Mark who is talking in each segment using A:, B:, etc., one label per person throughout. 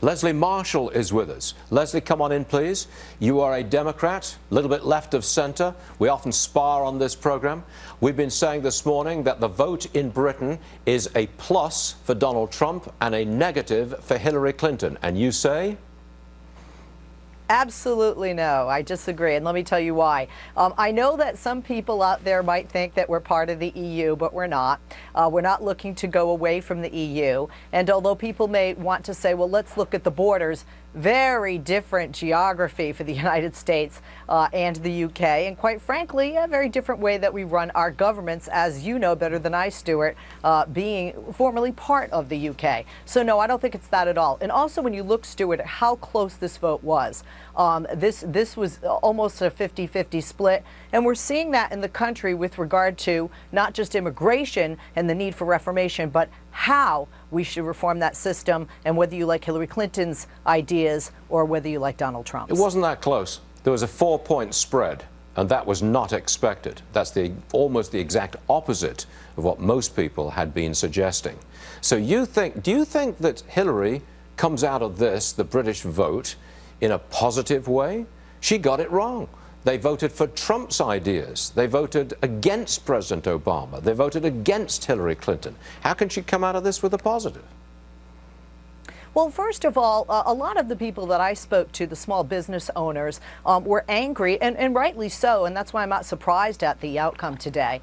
A: Leslie Marshall is with us. Leslie, come on in, please. You are a Democrat, a little bit left of center. We often spar on this program. We've been saying this morning that the vote in Britain is a plus for Donald Trump and a negative for Hillary Clinton. And you say?
B: Absolutely no. I disagree, and let me tell you why. I know that some people out there might think that we're part of the EU, but we're not. We're not looking to go away from the EU. And although people may want to say, well, let's look at the borders, very different geography for the United States and the UK, and quite frankly, a very different way that we run our governments, as you know better than I, Stuart, being formerly part of the UK. So no, I don't think it's that at all. And also, when you look, Stuart, at how close this vote was, this was almost a 50-50 split, and we're seeing that in the country with regard to not just immigration and the need for reformation, but how we should reform that system, and whether you like Hillary Clinton's ideas or whether you like Donald Trump's.
A: It wasn't that close. There was a 4-point spread, and that was not expected. That's almost the exact opposite of what most people had been suggesting. So do you think that Hillary comes out of this, the British vote, in a positive way? She got it wrong. They voted for Trump's ideas. They voted against President Obama. They voted against Hillary Clinton. How can she come out of this with a positive?
B: Well, first of all, a lot of the people that I spoke to, the small business owners, were angry, and rightly so, and that's why I'm not surprised at the outcome today.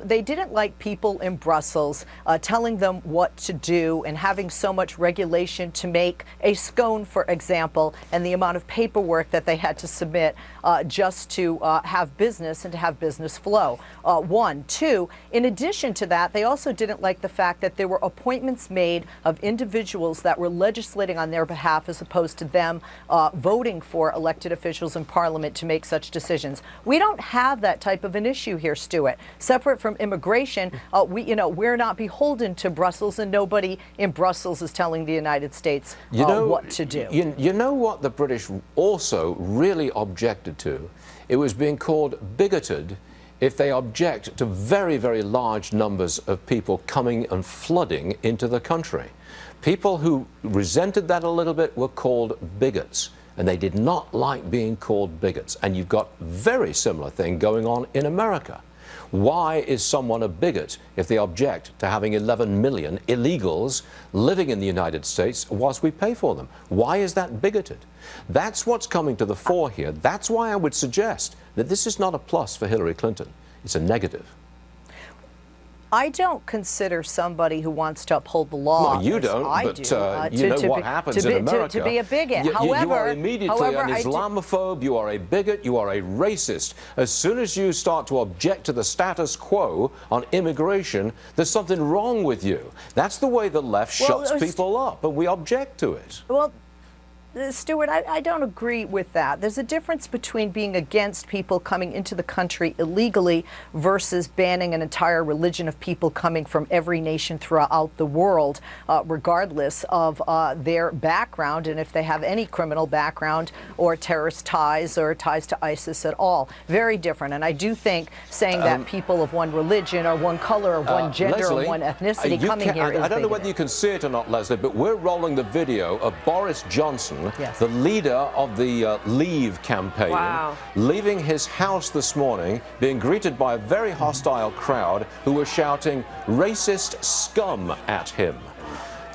B: They didn't like people in Brussels telling them what to do and having so much regulation to make a scone, for example, and the amount of paperwork that they had to submit just to have business and to have business flow. One. Two, in addition to that, they also didn't like the fact that there were appointments made of individuals that were legislating on their behalf as opposed to them voting for elected officials in Parliament to make such decisions. We don't have that type of an issue here, Stuart. Separate from immigration, we're not beholden to Brussels, and nobody in Brussels is telling the United States what to do.
A: You know what the British also really objected to? It was being called bigoted if they object to very, very large numbers of people coming and flooding into the country. People who resented that a little bit were called bigots, and they did not like being called bigots. And you've got a very similar thing going on in America. Why is someone a bigot if they object to having 11 million illegals living in the United States whilst we pay for them? Why is that bigoted? That's what's coming to the fore here. That's why I would suggest that this is not a plus for Hillary Clinton. It's a negative.
B: I don't consider somebody who wants to uphold the law.
A: No, you don't, but you know what happens in America.
B: To be a bigot.
A: You are immediately an Islamophobe, you are a bigot, you are a racist. As soon as you start to object to the status quo on immigration, there's something wrong with you. That's the way the left shuts people up, but we object to it.
B: Well, Stuart, I don't agree with that. There's a difference between being against people coming into the country illegally versus banning an entire religion of people coming from every nation throughout the world, regardless of their background and if they have any criminal background or terrorist ties or ties to ISIS at all. Very different. And I do think saying that people of one religion or one color or one gender
A: Leslie,
B: or one ethnicity coming here is
A: I don't know whether you can see it or not, Leslie, but we're rolling the video of Boris Johnson,
B: yes,
A: the leader of the Leave campaign, leaving his house this morning, being greeted by a very hostile crowd who were shouting racist scum at him.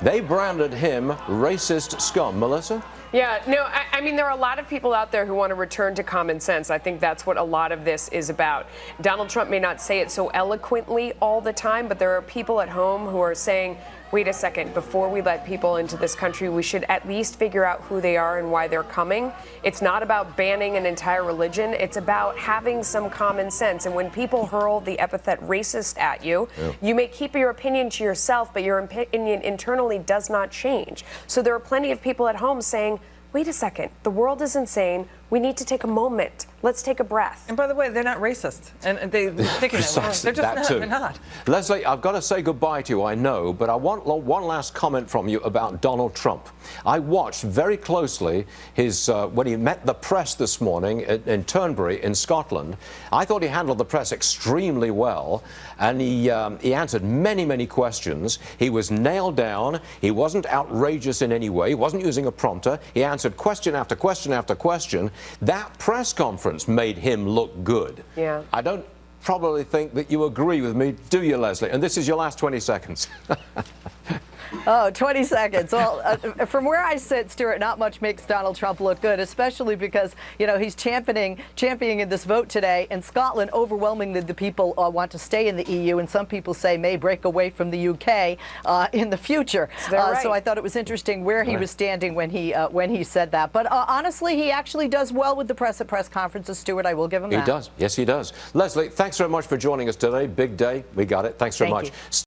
A: They branded him racist scum. Melissa?
C: Yeah, no, I mean, there are a lot of people out there who want to return to common sense. I think that's what a lot of this is about. Donald Trump may not say it so eloquently all the time, but there are people at home who are saying, wait a second, before we let people into this country, we should at least figure out who they are and why they're coming. It's not about banning an entire religion. It's about having some common sense. And when people hurl the epithet racist at you, you may keep your opinion to yourself, but your opinion internally does not change. So there are plenty of people at home saying, wait a second, the world is insane. we need to take a moment. Let's take a breath.
D: And by the way, they're not racist. And they're thinking
A: Precisely,
D: they're just
A: that
D: not.
A: too.
D: They're not.
A: Leslie, I've got to say goodbye to you, I know, but I want one last comment from you about Donald Trump. I watched very closely his when he met the press this morning in Turnberry in Scotland. I thought he handled the press extremely well, and he answered many questions. He was nailed down. He wasn't outrageous in any way. He wasn't using a prompter. He answered question after question after question. That press conference made him look good.
C: Yeah.
A: I don't probably think that you agree with me, do you, Leslie? And this is your last 20 seconds.
B: Oh, 20 seconds. Well, from where I sit, Stuart, not much makes Donald Trump look good, especially because, you know, he's championing in this vote today. In Scotland, overwhelmingly, the people want to stay in the EU, and some people say may break away from the UK in the future.
C: Right.
B: So I thought it was interesting where he was standing when he said that. But honestly, he actually does well with the press at press conferences, Stuart. I will give him that.
A: He does. Yes, he does. Leslie, thanks very much for joining us today. Big day. We got it. Thanks very
B: Thank
A: much.
B: you.